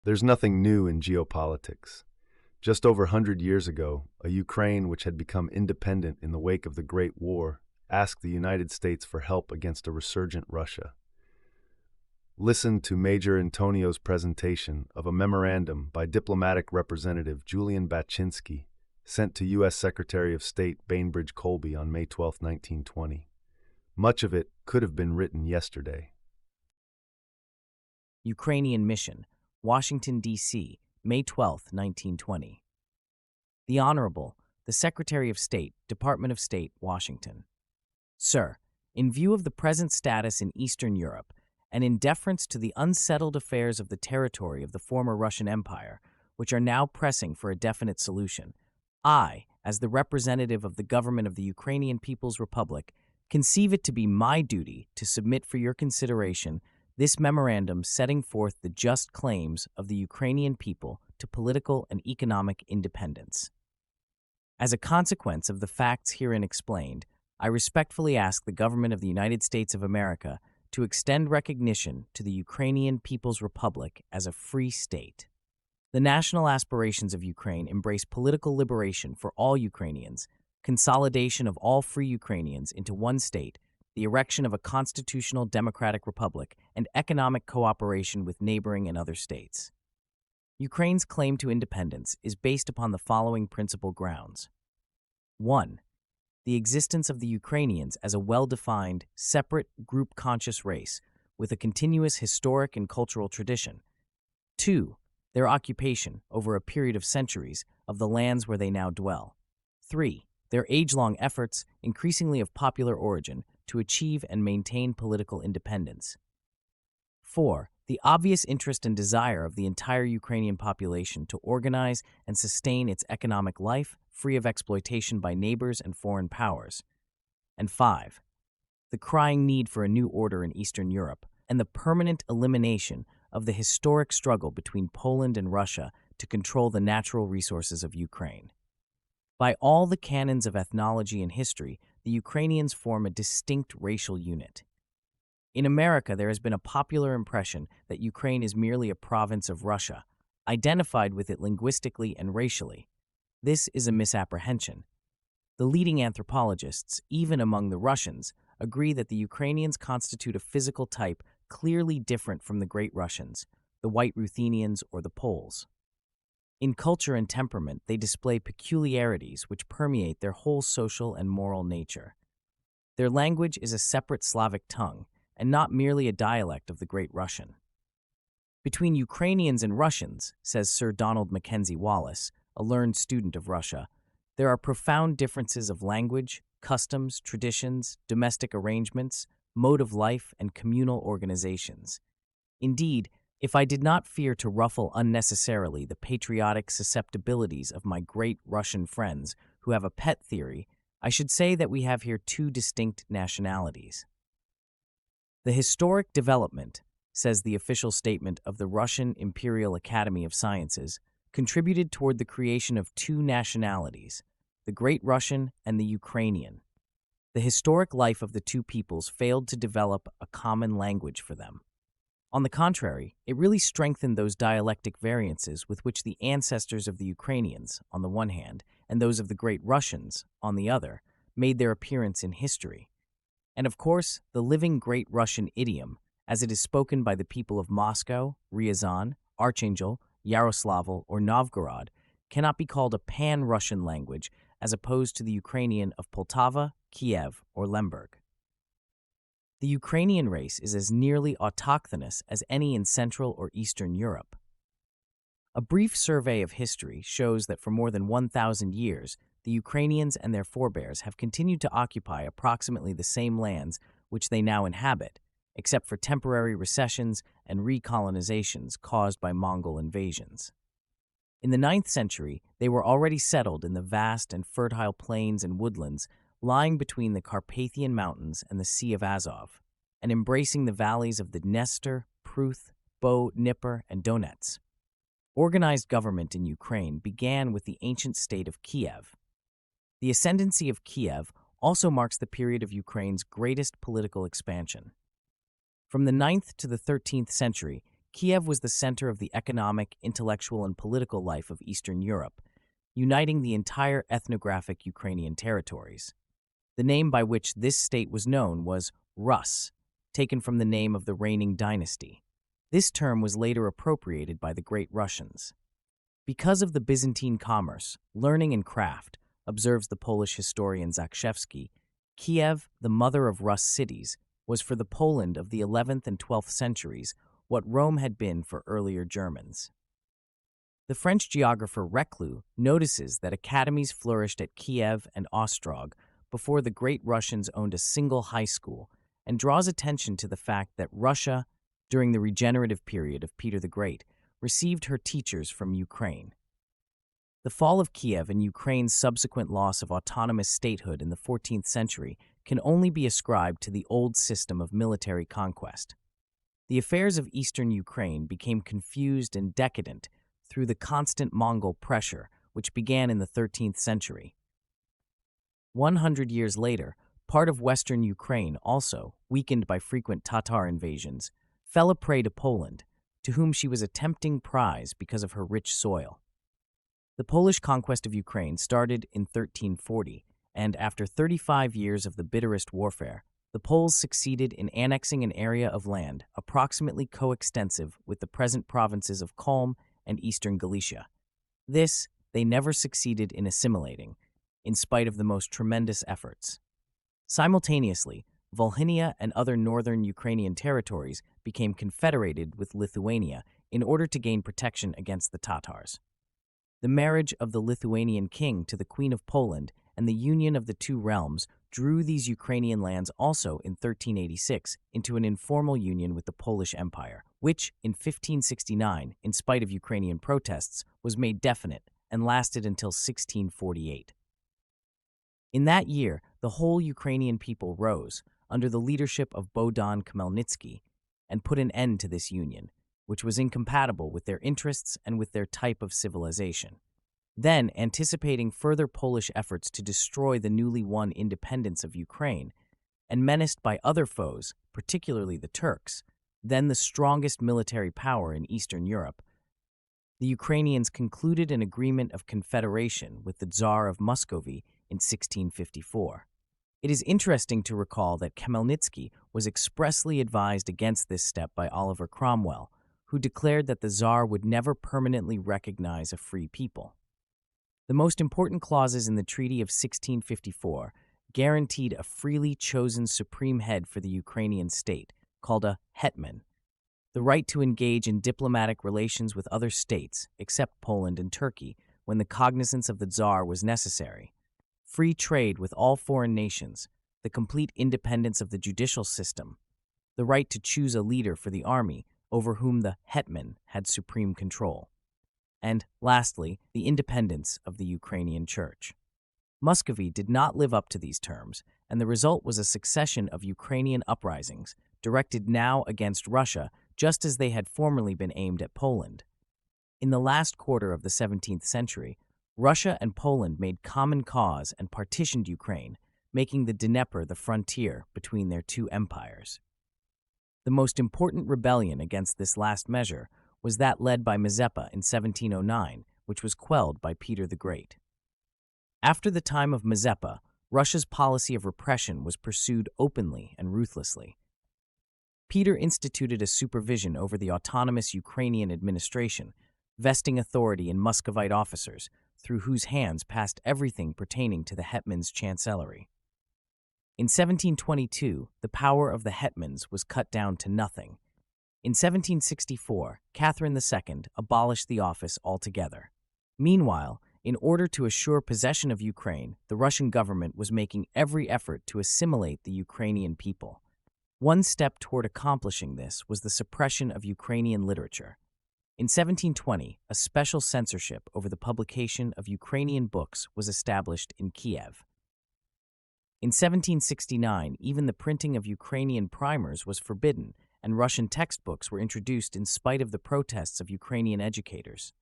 There's nothing new in geopolitics. Just over 100 years ago, a Ukraine which had become independent in the wake of the Great War asked the United States for help against a resurgent Russia. Listen to Major Intonio's presentation of a memorandum by diplomatic representative Julian Batchinsky, sent to U.S. Secretary of State Bainbridge Colby on May 12, 1920. Much of it could have been written yesterday. Ukrainian Mission, Washington, D.C., May 12, 1920. The Honorable, the Secretary of State, Department of State, Washington. Sir, in view of the present status in Eastern Europe, and in deference to the unsettled affairs of the territory of the former Russian Empire, which are now pressing for a definite solution, I, as the representative of the government of the Ukrainian People's Republic, conceive it to be my duty to submit for your consideration this memorandum setting forth the just claims of the Ukrainian people to political and economic independence. As a consequence of the facts herein explained, I respectfully ask the government of the United States of America to extend recognition to the Ukrainian People's Republic as a free state. The national aspirations of Ukraine embrace political liberation for all Ukrainians, consolidation of all free Ukrainians into one state, the erection of a constitutional democratic republic, and economic cooperation with neighboring and other states. Ukraine's claim to independence is based upon the following principal grounds. 1. The existence of the Ukrainians as a well-defined, separate, group-conscious race with a continuous historic and cultural tradition. 2. Their occupation, over a period of centuries, of the lands where they now dwell. 3. Their age-long efforts, increasingly of popular origin, to achieve and maintain political independence. 4. The obvious interest and desire of the entire Ukrainian population to organize and sustain its economic life, free of exploitation by neighbors and foreign powers. And 5. The crying need for a new order in Eastern Europe and the permanent elimination of the historic struggle between Poland and Russia to control the natural resources of Ukraine. By all the canons of ethnology and history, the Ukrainians form a distinct racial unit. In America, there has been a popular impression that Ukraine is merely a province of Russia, identified with it linguistically and racially. This is a misapprehension. The leading anthropologists, even among the Russians, agree that the Ukrainians constitute a physical type clearly different from the Great Russians, the White Ruthenians, or the Poles. In culture and temperament, they display peculiarities which permeate their whole social and moral nature. Their language is a separate Slavic tongue, and not merely a dialect of the Great Russian. Between Ukrainians and Russians, says Sir Donald Mackenzie Wallace, a learned student of Russia, there are profound differences of language, customs, traditions, domestic arrangements, mode of life, and communal organizations. Indeed, if I did not fear to ruffle unnecessarily the patriotic susceptibilities of my great Russian friends who have a pet theory, I should say that we have here two distinct nationalities. The historic development, says the official statement of the Russian Imperial Academy of Sciences, contributed toward the creation of two nationalities, the Great Russian and the Ukrainian. The historic life of the two peoples failed to develop a common language for them. On the contrary, it really strengthened those dialectic variances with which the ancestors of the Ukrainians, on the one hand, and those of the Great Russians, on the other, made their appearance in history. And of course, the living Great Russian idiom, as it is spoken by the people of Moscow, Ryazan, Archangel, Yaroslavl, or Novgorod, cannot be called a pan-Russian language as opposed to the Ukrainian of Poltava, Kiev, or Lemberg. The Ukrainian race is as nearly autochthonous as any in Central or Eastern Europe. A brief survey of history shows that for more than 1,000 years, the Ukrainians and their forebears have continued to occupy approximately the same lands which they now inhabit, except for temporary recessions and recolonizations caused by Mongol invasions. In the 9th century, they were already settled in the vast and fertile plains and woodlands lying between the Carpathian Mountains and the Sea of Azov, and embracing the valleys of the Dniester, Pruth, Bo, Dnieper, and Donets. Organized government in Ukraine began with the ancient state of Kiev. The ascendancy of Kiev also marks the period of Ukraine's greatest political expansion. From the 9th to the 13th century, Kiev was the center of the economic, intellectual, and political life of Eastern Europe, uniting the entire ethnographic Ukrainian territories. The name by which this state was known was Rus, taken from the name of the reigning dynasty. This term was later appropriated by the Great Russians. Because of the Byzantine commerce, learning, and craft, observes the Polish historian Zakrzewski, Kiev, the mother of Rus cities, was for the Poland of the 11th and 12th centuries what Rome had been for earlier Germans. The French geographer Reclus notices that academies flourished at Kiev and Ostrog before the Great Russians owned a single high school, and draws attention to the fact that Russia, during the regenerative period of Peter the Great, received her teachers from Ukraine. The fall of Kiev and Ukraine's subsequent loss of autonomous statehood in the 14th century can only be ascribed to the old system of military conquest. The affairs of eastern Ukraine became confused and decadent through the constant Mongol pressure, which began in the 13th century. 100 years later, part of western Ukraine also, weakened by frequent Tatar invasions, fell a prey to Poland, to whom she was a tempting prize because of her rich soil. The Polish conquest of Ukraine started in 1340, and after 35 years of the bitterest warfare, the Poles succeeded in annexing an area of land approximately coextensive with the present provinces of Kholm and eastern Galicia. This they never succeeded in assimilating, in spite of the most tremendous efforts. Simultaneously, Volhynia and other northern Ukrainian territories became confederated with Lithuania in order to gain protection against the Tatars. The marriage of the Lithuanian king to the Queen of Poland and the union of the two realms drew these Ukrainian lands also in 1386 into an informal union with the Polish Empire, which, in 1569, in spite of Ukrainian protests, was made definite and lasted until 1648. In that year, the whole Ukrainian people rose, under the leadership of Bogdan Khmelnytsky, and put an end to this union, which was incompatible with their interests and with their type of civilization. Then, anticipating further Polish efforts to destroy the newly won independence of Ukraine, and menaced by other foes, particularly the Turks, then the strongest military power in Eastern Europe, the Ukrainians concluded an agreement of confederation with the Tsar of Muscovy in 1654. It is interesting to recall that Khmelnytsky was expressly advised against this step by Oliver Cromwell, who declared that the Tsar would never permanently recognize a free people. The most important clauses in the Treaty of 1654 guaranteed a freely chosen supreme head for the Ukrainian state, called a hetman, the right to engage in diplomatic relations with other states, except Poland and Turkey, when the cognizance of the Tsar was necessary, free trade with all foreign nations, the complete independence of the judicial system, the right to choose a leader for the army over whom the hetman had supreme control, and, lastly, the independence of the Ukrainian Church. Muscovy did not live up to these terms, and the result was a succession of Ukrainian uprisings, directed now against Russia, just as they had formerly been aimed at Poland. In the last quarter of the 17th century, Russia and Poland made common cause and partitioned Ukraine, making the Dnieper the frontier between their two empires. The most important rebellion against this last measure was that led by Mazeppa in 1709, which was quelled by Peter the Great. After the time of Mazeppa, Russia's policy of repression was pursued openly and ruthlessly. Peter instituted a supervision over the autonomous Ukrainian administration, vesting authority in Muscovite officers, through whose hands passed everything pertaining to the hetman's chancellery. In 1722, the power of the hetmans was cut down to nothing. In 1764, Catherine II abolished the office altogether. Meanwhile, in order to assure possession of Ukraine, the Russian government was making every effort to assimilate the Ukrainian people. One step toward accomplishing this was the suppression of Ukrainian literature. In 1720, a special censorship over the publication of Ukrainian books was established in Kiev. In 1769, even the printing of Ukrainian primers was forbidden, and Russian textbooks were introduced in spite of the protests of Ukrainian educators.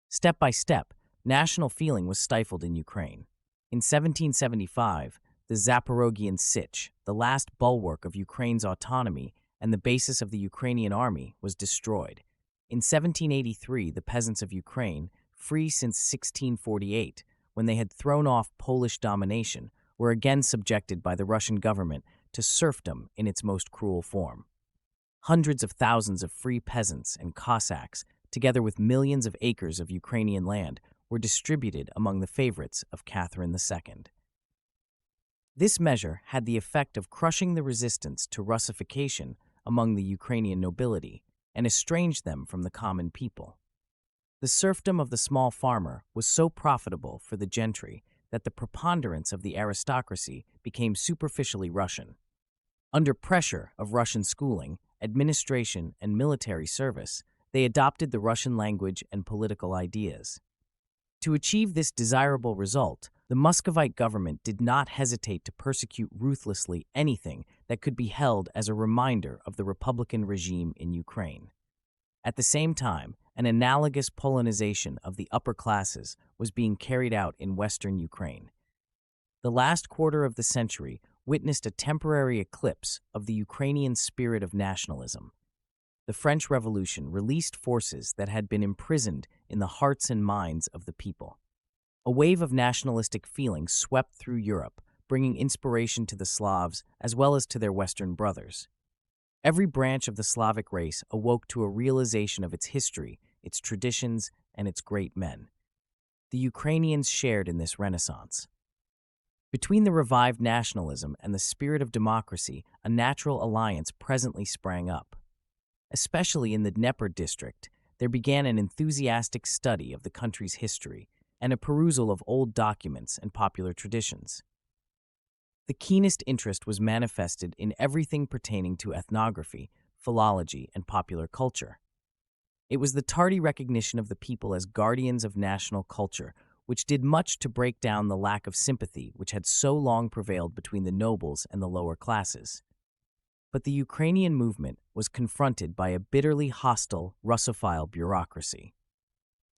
Step by step, national feeling was stifled in Ukraine. In 1775, the Zaporogian Sich, the last bulwark of Ukraine's autonomy and the basis of the Ukrainian army, was destroyed, In 1783, the peasants of Ukraine, free since 1648, when they had thrown off Polish domination, were again subjected by the Russian government to serfdom in its most cruel form. Hundreds of thousands of free peasants and Cossacks, together with millions of acres of Ukrainian land, were distributed among the favorites of Catherine II. This measure had the effect of crushing the resistance to Russification among the Ukrainian nobility and estranged them from the common people. The serfdom of the small farmer was so profitable for the gentry that the preponderance of the aristocracy became superficially Russian. Under pressure of Russian schooling, administration, and military service, they adopted the Russian language and political ideas. To achieve this desirable result, the Muscovite government did not hesitate to persecute ruthlessly anything that could be held as a reminder of the Republican regime in Ukraine. At the same time, an analogous Polonization of the upper classes was being carried out in western Ukraine. The last quarter of the century witnessed a temporary eclipse of the Ukrainian spirit of nationalism. The French Revolution released forces that had been imprisoned in the hearts and minds of the people. A wave of nationalistic feeling swept through Europe, bringing inspiration to the Slavs as well as to their Western brothers. Every branch of the Slavic race awoke to a realization of its history, its traditions, and its great men. The Ukrainians shared in this renaissance. Between the revived nationalism and the spirit of democracy, a natural alliance presently sprang up. Especially in the Dnieper district, there began an enthusiastic study of the country's history and a perusal of old documents and popular traditions. The keenest interest was manifested in everything pertaining to ethnography, philology, and popular culture. It was the tardy recognition of the people as guardians of national culture which did much to break down the lack of sympathy which had so long prevailed between the nobles and the lower classes. But the Ukrainian movement was confronted by a bitterly hostile Russophile bureaucracy.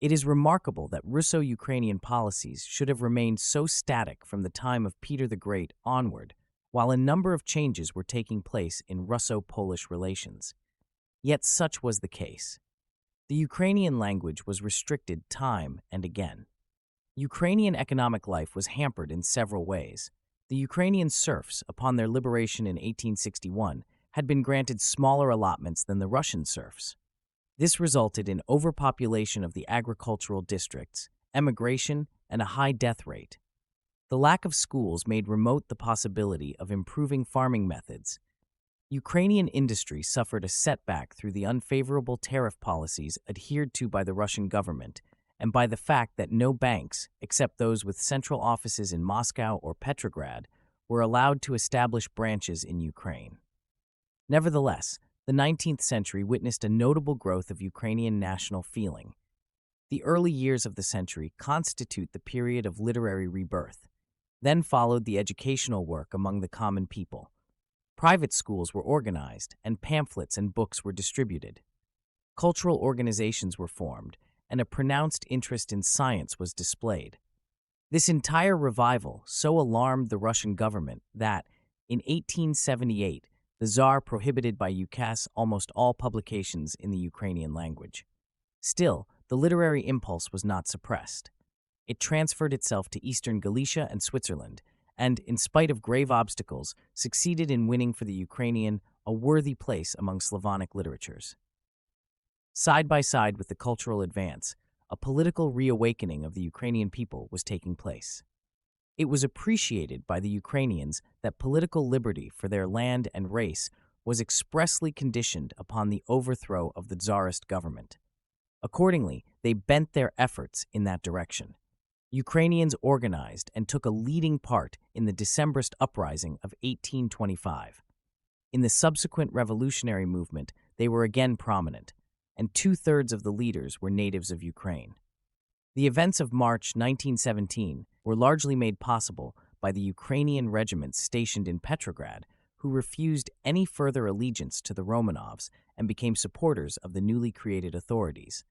It is remarkable that Russo-Ukrainian policies should have remained so static from the time of Peter the Great onward, while a number of changes were taking place in Russo-Polish relations. Yet such was the case. The Ukrainian language was restricted time and again. Ukrainian economic life was hampered in several ways. The Ukrainian serfs, upon their liberation in 1861, had been granted smaller allotments than the Russian serfs. This resulted in overpopulation of the agricultural districts, emigration, and a high death rate. The lack of schools made remote the possibility of improving farming methods. Ukrainian industry suffered a setback through the unfavorable tariff policies adhered to by the Russian government and by the fact that no banks, except those with central offices in Moscow or Petrograd, were allowed to establish branches in Ukraine. Nevertheless, the 19th century witnessed a notable growth of Ukrainian national feeling. The early years of the century constitute the period of literary rebirth. Then followed the educational work among the common people. Private schools were organized, and pamphlets and books were distributed. Cultural organizations were formed, and a pronounced interest in science was displayed. This entire revival so alarmed the Russian government that, in 1878, the Tsar prohibited by ukaz almost all publications in the Ukrainian language. Still, the literary impulse was not suppressed. It transferred itself to eastern Galicia and Switzerland, and, in spite of grave obstacles, succeeded in winning for the Ukrainian a worthy place among Slavonic literatures. Side by side with the cultural advance, a political reawakening of the Ukrainian people was taking place. It was appreciated by the Ukrainians that political liberty for their land and race was expressly conditioned upon the overthrow of the Tsarist government. Accordingly, they bent their efforts in that direction. Ukrainians organized and took a leading part in the Decembrist uprising of 1825. In the subsequent revolutionary movement, they were again prominent, and two-thirds of the leaders were natives of Ukraine. The events of March 1917 were largely made possible by the Ukrainian regiments stationed in Petrograd, who refused any further allegiance to the Romanovs and became supporters of the newly created authorities.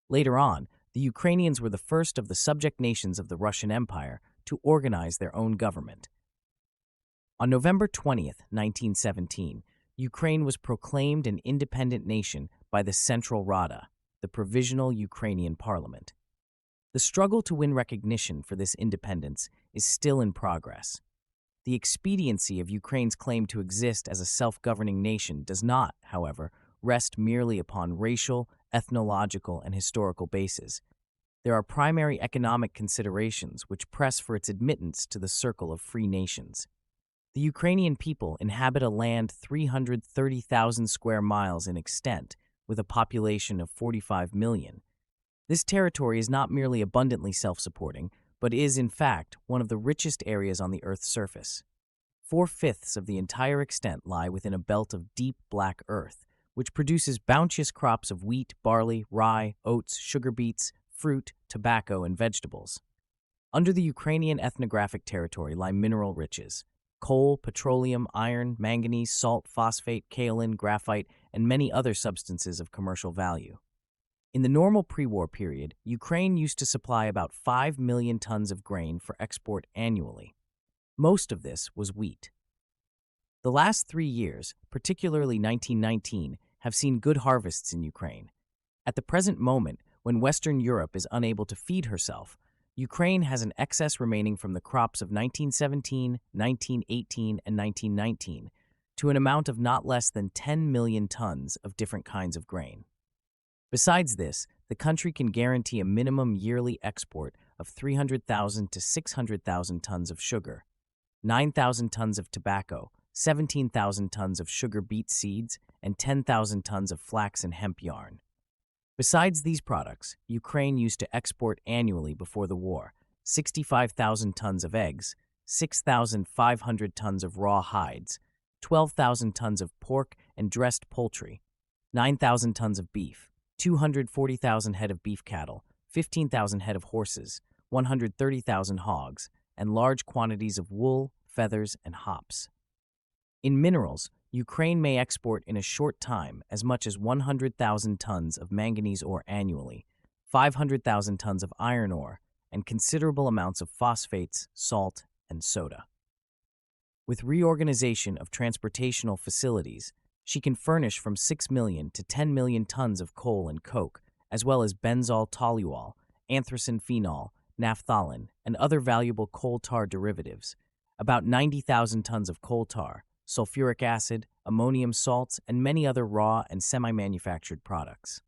Later on, the Ukrainians were the first of the subject nations of the Russian Empire to organize their own government. On November 20th, 1917, Ukraine was proclaimed an independent nation by the Central Rada. the Provisional Ukrainian Parliament. The struggle to win recognition for this independence is still in progress. The expediency of Ukraine's claim to exist as a self-governing nation does not, however, rest merely upon racial, ethnological, and historical bases. There are primary economic considerations which press for its admittance to the circle of free nations. The Ukrainian people inhabit a land 330,000 square miles in extent, with a population of 45 million. This territory is not merely abundantly self-supporting, but is, in fact, one of the richest areas on the Earth's surface. 4/5 of the entire extent lie within a belt of deep black earth, which produces bounteous crops of wheat, barley, rye, oats, sugar beets, fruit, tobacco, and vegetables. Under the Ukrainian ethnographic territory lie mineral riches: coal, petroleum, iron, manganese, salt, phosphate, kaolin, graphite, and many other substances of commercial value. In the normal pre-war period, Ukraine used to supply about 5 million tons of grain for export annually. Most of this was wheat. The last 3 years, particularly 1919, have seen good harvests in Ukraine. At the present moment, when Western Europe is unable to feed herself, Ukraine has an excess remaining from the crops of 1917, 1918, and 1919, to an amount of not less than 10 million tons of different kinds of grain. Besides this, the country can guarantee a minimum yearly export of 300,000 to 600,000 tons of sugar, 9,000 tons of tobacco, 17,000 tons of sugar beet seeds, and 10,000 tons of flax and hemp yarn. Besides these products, Ukraine used to export annually before the war 65,000 tons of eggs, 6,500 tons of raw hides, 12,000 tons of pork and dressed poultry, 9,000 tons of beef, 240,000 head of beef cattle, 15,000 head of horses, 130,000 hogs, and large quantities of wool, feathers, and hops. In minerals, Ukraine may export in a short time as much as 100,000 tons of manganese ore annually, 500,000 tons of iron ore, and considerable amounts of phosphates, salt, and soda. With reorganization of transportational facilities, she can furnish from 6 million to 10 million tons of coal and coke, as well as benzol toluol, anthracene phenol, naphthalene, and other valuable coal tar derivatives, about 90,000 tons of coal tar, sulfuric acid, ammonium salts, and many other raw and semi-manufactured products.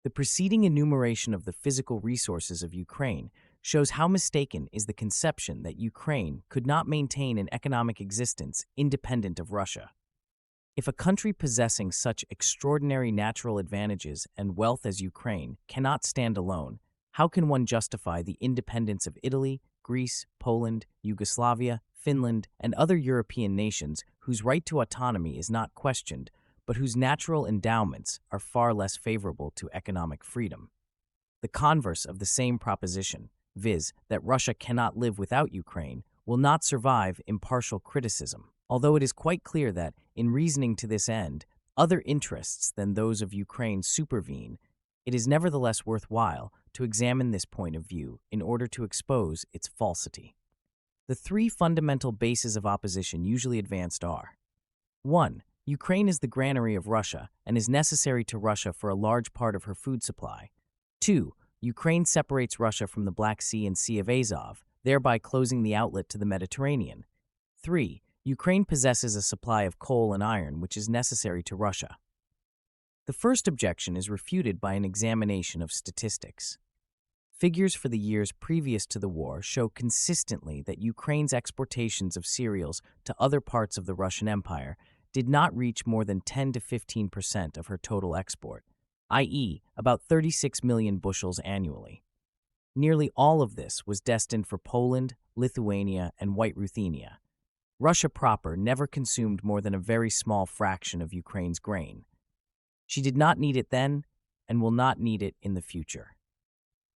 The preceding enumeration of the physical resources of Ukraine shows how mistaken is the conception that Ukraine could not maintain an economic existence independent of Russia. If a country possessing such extraordinary natural advantages and wealth as Ukraine cannot stand alone, how can one justify the independence of Italy, Greece, Poland, Yugoslavia, Finland, and other European nations whose right to autonomy is not questioned, but whose natural endowments are far less favorable to economic freedom? The converse of the same proposition, viz., that Russia cannot live without Ukraine, will not survive impartial criticism, although it is quite clear that, in reasoning to this end, other interests than those of Ukraine supervene. It is nevertheless worthwhile to examine this point of view in order to expose its falsity. The 3 fundamental bases of opposition usually advanced are: 1. Ukraine is the granary of Russia and is necessary to Russia for a large part of her food supply. 2. Ukraine separates Russia from the Black Sea and Sea of Azov, thereby closing the outlet to the Mediterranean. 3. Ukraine possesses a supply of coal and iron which is necessary to Russia. The first objection is refuted by an examination of statistics. Figures for the years previous to the war show consistently that Ukraine's exportations of cereals to other parts of the Russian Empire did not reach more than 10 to 15% of her total export, i.e., about 36 million bushels annually. Nearly all of this was destined for Poland, Lithuania, and White Ruthenia. Russia proper never consumed more than a very small fraction of Ukraine's grain. She did not need it then and will not need it in the future.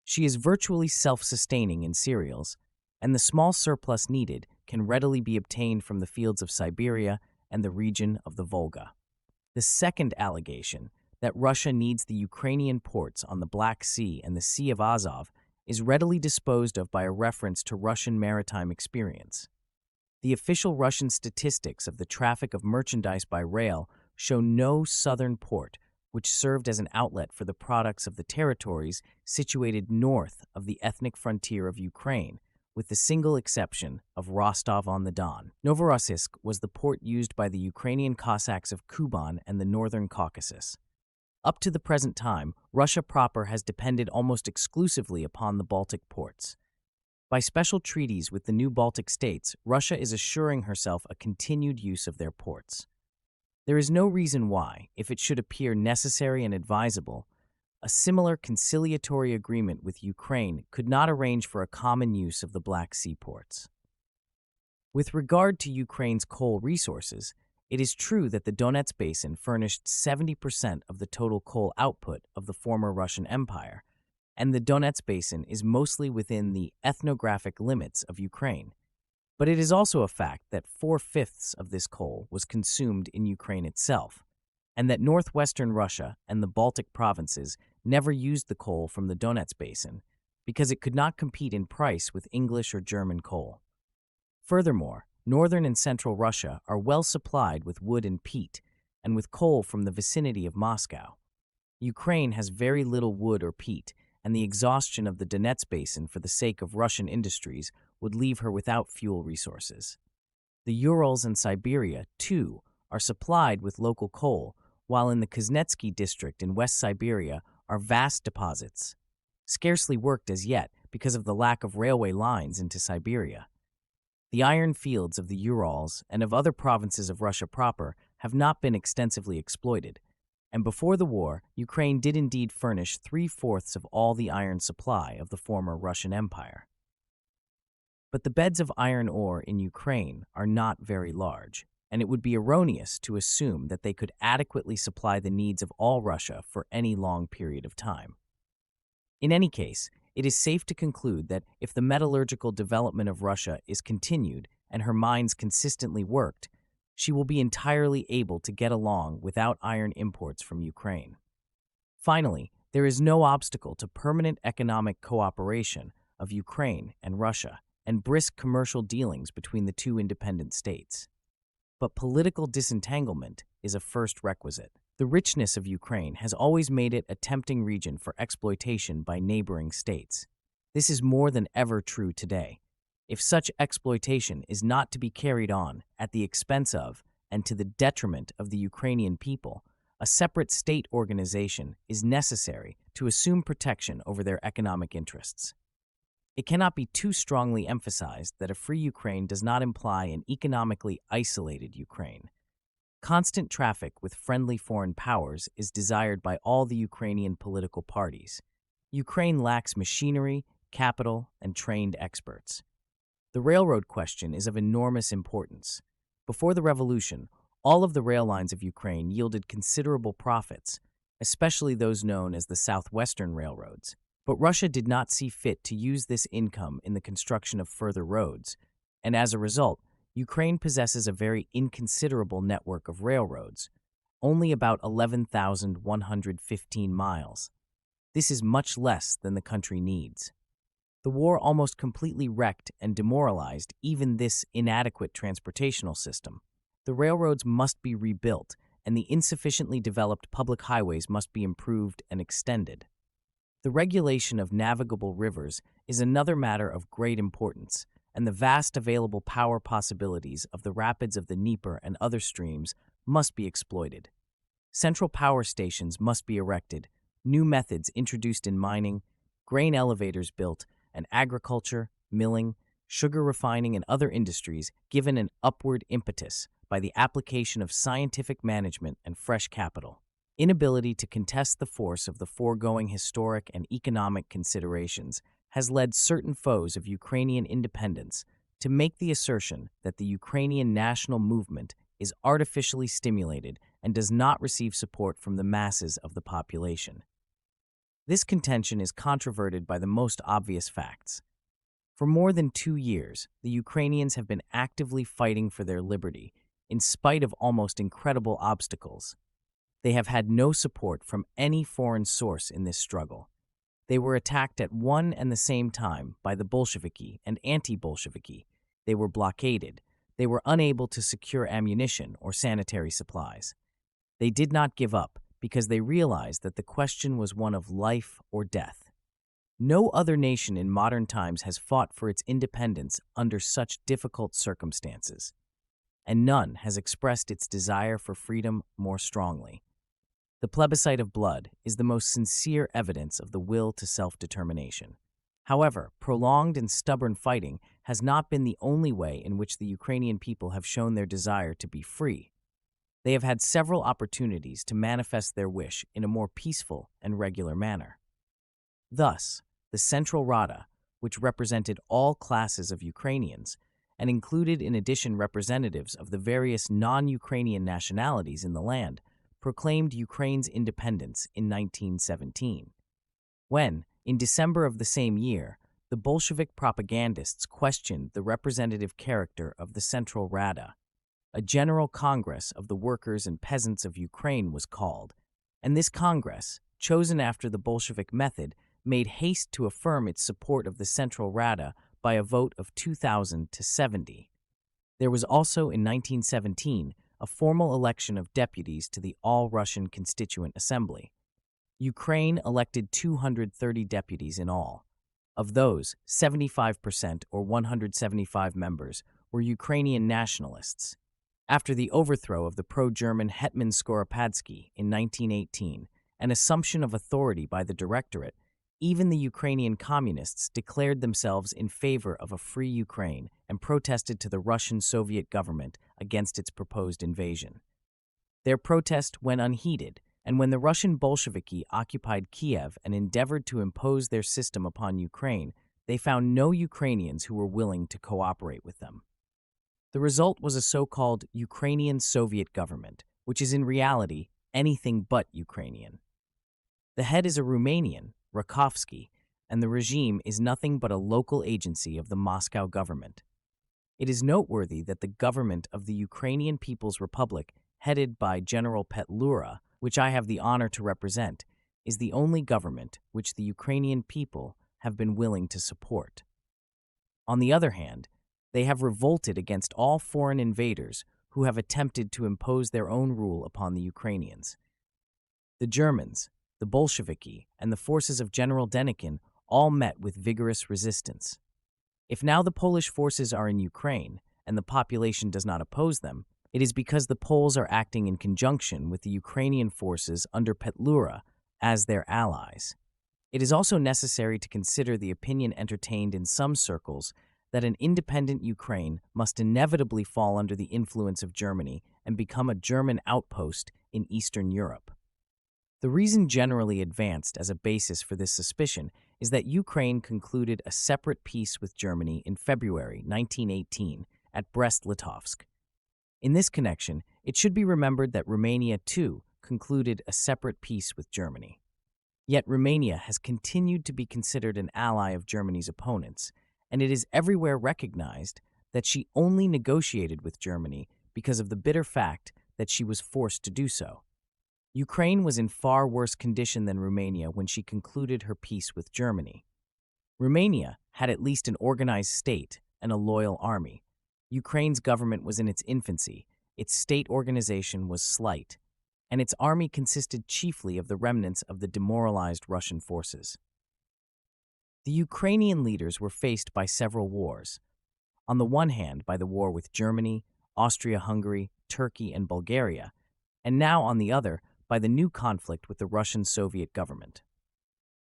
She is virtually self-sustaining in cereals, and the small surplus needed can readily be obtained from the fields of Siberia and the region of the Volga. The second allegation, that Russia needs the Ukrainian ports on the Black Sea and the Sea of Azov, is readily disposed of by a reference to Russian maritime experience. The official Russian statistics of the traffic of merchandise by rail show no southern port which served as an outlet for the products of the territories situated north of the ethnic frontier of Ukraine, with the single exception of Rostov-on-the-Don. Novorossiysk was the port used by the Ukrainian Cossacks of Kuban and the northern Caucasus. Up to the present time, Russia proper has depended almost exclusively upon the Baltic ports. By special treaties with the new Baltic states, Russia is assuring herself a continued use of their ports. There is no reason why, if it should appear necessary and advisable, a similar conciliatory agreement with Ukraine could not arrange for a common use of the Black Sea ports. With regard to Ukraine's coal resources, it is true that the Donets Basin furnished 70% of the total coal output of the former Russian Empire, and the Donets Basin is mostly within the ethnographic limits of Ukraine. But it is also a fact that 4/5 of this coal was consumed in Ukraine itself, and that northwestern Russia and the Baltic provinces never used the coal from the Donets Basin because it could not compete in price with English or German coal. Furthermore, northern and central Russia are well supplied with wood and peat, and with coal from the vicinity of Moscow. Ukraine has very little wood or peat, and the exhaustion of the Donets Basin for the sake of Russian industries would leave her without fuel resources. The Urals and Siberia, too, are supplied with local coal, while in the Kuznetsky district in West Siberia are vast deposits, scarcely worked as yet because of the lack of railway lines into Siberia. The iron fields of the Urals and of other provinces of Russia proper have not been extensively exploited, and before the war, Ukraine did indeed furnish 3/4 of all the iron supply of the former Russian Empire. But the beds of iron ore in Ukraine are not very large, and it would be erroneous to assume that they could adequately supply the needs of all Russia for any long period of time. In any case, it is safe to conclude that if the metallurgical development of Russia is continued and her mines consistently worked, she will be entirely able to get along without iron imports from Ukraine. Finally, there is no obstacle to permanent economic cooperation of Ukraine and Russia and brisk commercial dealings between the two independent states. But political disentanglement is a first requisite. The richness of Ukraine has always made it a tempting region for exploitation by neighboring states. This is more than ever true today. If such exploitation is not to be carried on at the expense of and to the detriment of the Ukrainian people, a separate state organization is necessary to assume protection over their economic interests. It cannot be too strongly emphasized that a free Ukraine does not imply an economically isolated Ukraine. Constant traffic with friendly foreign powers is desired by all the Ukrainian political parties. Ukraine lacks machinery, capital, and trained experts. The railroad question is of enormous importance. Before the revolution, all of the rail lines of Ukraine yielded considerable profits, especially those known as the Southwestern railroads. But Russia did not see fit to use this income in the construction of further roads, and as a result, Ukraine possesses a very inconsiderable network of railroads, only about 11,115 miles. This is much less than the country needs. The war almost completely wrecked and demoralized even this inadequate transportational system. The railroads must be rebuilt, and the insufficiently developed public highways must be improved and extended. The regulation of navigable rivers is another matter of great importance, and the vast available power possibilities of the rapids of the Dnieper and other streams must be exploited. Central power stations must be erected, new methods introduced in mining, grain elevators built, and agriculture, milling, sugar refining, and other industries given an upward impetus by the application of scientific management and fresh capital. Inability to contest the force of the foregoing historic and economic considerations has led certain foes of Ukrainian independence to make the assertion that the Ukrainian national movement is artificially stimulated and does not receive support from the masses of the population. This contention is controverted by the most obvious facts. For more than 2 years, the Ukrainians have been actively fighting for their liberty, in spite of almost incredible obstacles. They have had no support from any foreign source in this struggle. They were attacked at one and the same time by the Bolsheviki and anti-Bolsheviki. They were blockaded. They were unable to secure ammunition or sanitary supplies. They did not give up, because they realized that the question was one of life or death. No other nation in modern times has fought for its independence under such difficult circumstances, and none has expressed its desire for freedom more strongly. The plebiscite of blood is the most sincere evidence of the will to self-determination. However, prolonged and stubborn fighting has not been the only way in which the Ukrainian people have shown their desire to be free. They have had several opportunities to manifest their wish in a more peaceful and regular manner. Thus, the Central Rada, which represented all classes of Ukrainians, and included in addition representatives of the various non-Ukrainian nationalities in the land, proclaimed Ukraine's independence in 1917. When, in December of the same year, the Bolshevik propagandists questioned the representative character of the Central Rada, a General Congress of the Workers and Peasants of Ukraine was called, and this Congress, chosen after the Bolshevik method, made haste to affirm its support of the Central Rada by a vote of 2,000 to 70. There was also in 1917 a formal election of deputies to the All-Russian Constituent Assembly. Ukraine elected 230 deputies in all. Of those, 75% or 175 members were Ukrainian nationalists. After the overthrow of the pro-German Hetman Skoropadsky in 1918 and assumption of authority by the Directorate, even the Ukrainian communists declared themselves in favor of a free Ukraine and protested to the Russian Soviet government against its proposed invasion. Their protest went unheeded, and when the Russian Bolsheviki occupied Kiev and endeavored to impose their system upon Ukraine, they found no Ukrainians who were willing to cooperate with them. The result was a so-called Ukrainian Soviet government, which is in reality anything but Ukrainian. The head is a Romanian, Rakovsky, and the regime is nothing but a local agency of the Moscow government. It is noteworthy that the government of the Ukrainian People's Republic, headed by General Petlura, which I have the honor to represent, is the only government which the Ukrainian people have been willing to support. On the other hand, they have revolted against all foreign invaders who have attempted to impose their own rule upon the Ukrainians. The Germans, the Bolsheviki, and the forces of General Denikin all met with vigorous resistance. If now the Polish forces are in Ukraine and the population does not oppose them, it is because the Poles are acting in conjunction with the Ukrainian forces under Petlura as their allies. It is also necessary to consider the opinion entertained in some circles that an independent Ukraine must inevitably fall under the influence of Germany and become a German outpost in Eastern Europe. The reason generally advanced as a basis for this suspicion is that Ukraine concluded a separate peace with Germany in February 1918 at Brest-Litovsk. In this connection, it should be remembered that Romania, too, concluded a separate peace with Germany. Yet Romania has continued to be considered an ally of Germany's opponents, and it is everywhere recognized that she only negotiated with Germany because of the bitter fact that she was forced to do so. Ukraine was in far worse condition than Romania when she concluded her peace with Germany. Romania had at least an organized state and a loyal army. Ukraine's government was in its infancy, its state organization was slight, and its army consisted chiefly of the remnants of the demoralized Russian forces. The Ukrainian leaders were faced by several wars. On the one hand, by the war with Germany, Austria-Hungary, Turkey, and Bulgaria, and now on the other, by the new conflict with the Russian Soviet government.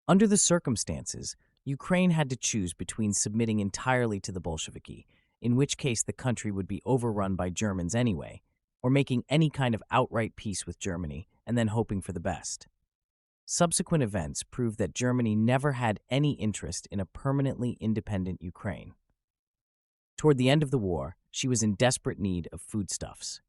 Under the circumstances, Ukraine had to choose between submitting entirely to the Bolsheviki, in which case the country would be overrun by Germans anyway, or making any kind of outright peace with Germany and then hoping for the best. Subsequent events proved that Germany never had any interest in a permanently independent Ukraine. Toward the end of the war, she was in desperate need of foodstuffs.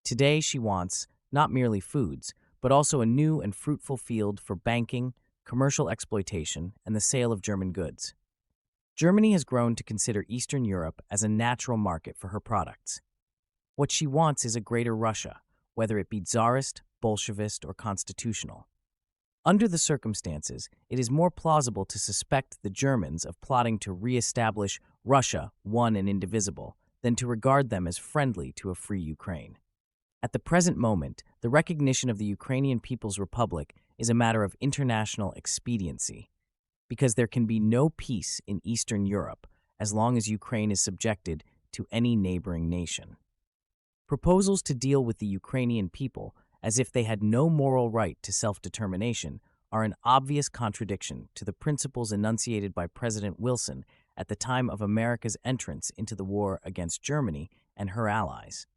Today she wants not merely foods, but also a new and fruitful field for banking, commercial exploitation, and the sale of German goods. Germany has grown to consider Eastern Europe as a natural market for her products. What she wants is a greater Russia, whether it be Tsarist, Bolshevist, or constitutional. Under the circumstances, it is more plausible to suspect the Germans of plotting to re-establish Russia one and indivisible than to regard them as friendly to a free Ukraine. At the present moment, the recognition of the Ukrainian People's Republic is a matter of international expediency, because there can be no peace in Eastern Europe as long as Ukraine is subjected to any neighboring nation. Proposals to deal with the Ukrainian people as if they had no moral right to self-determination are an obvious contradiction to the principles enunciated by President Wilson at the time of America's entrance into the war against Germany and her allies.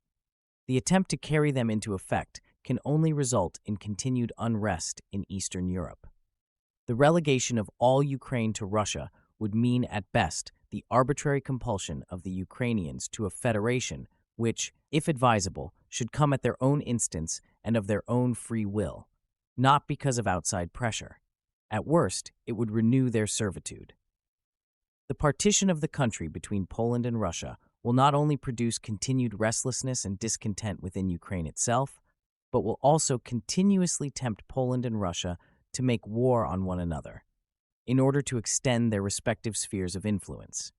The attempt to carry them into effect can only result in continued unrest in Eastern Europe. The relegation of all Ukraine to Russia would mean at best the arbitrary compulsion of the Ukrainians to a federation which, if advisable, should come at their own instance and of their own free will, not because of outside pressure. At worst, it would renew their servitude. The partition of the country between Poland and Russia will not only produce continued restlessness and discontent within Ukraine itself, but will also continuously tempt Poland and Russia to make war on one another, in order to extend their respective spheres of influence.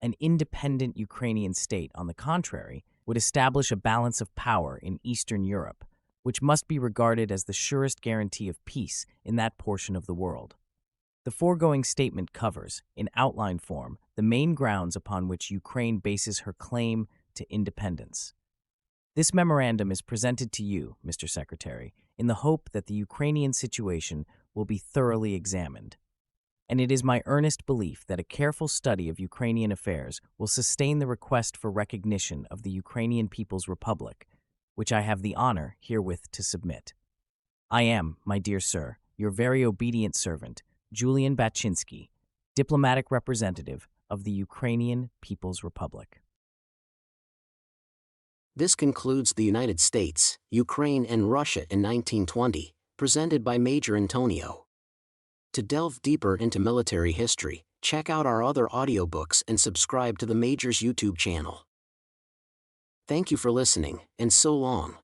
An independent Ukrainian state, on the contrary, would establish a balance of power in Eastern Europe, which must be regarded as the surest guarantee of peace in that portion of the world. The foregoing statement covers, in outline form, the main grounds upon which Ukraine bases her claim to independence. This memorandum is presented to you, Mr. Secretary, in the hope that the Ukrainian situation will be thoroughly examined. And it is my earnest belief that a careful study of Ukrainian affairs will sustain the request for recognition of the Ukrainian People's Republic, which I have the honor herewith to submit. I am, my dear sir, your very obedient servant, Julian Batchinsky, diplomatic representative of the Ukrainian People's Republic. This concludes The United States, Ukraine and Russia in 1920, presented by Major Intonio. To delve deeper into military history, check out our other audiobooks and subscribe to the Major's YouTube channel. Thank you for listening, and so long.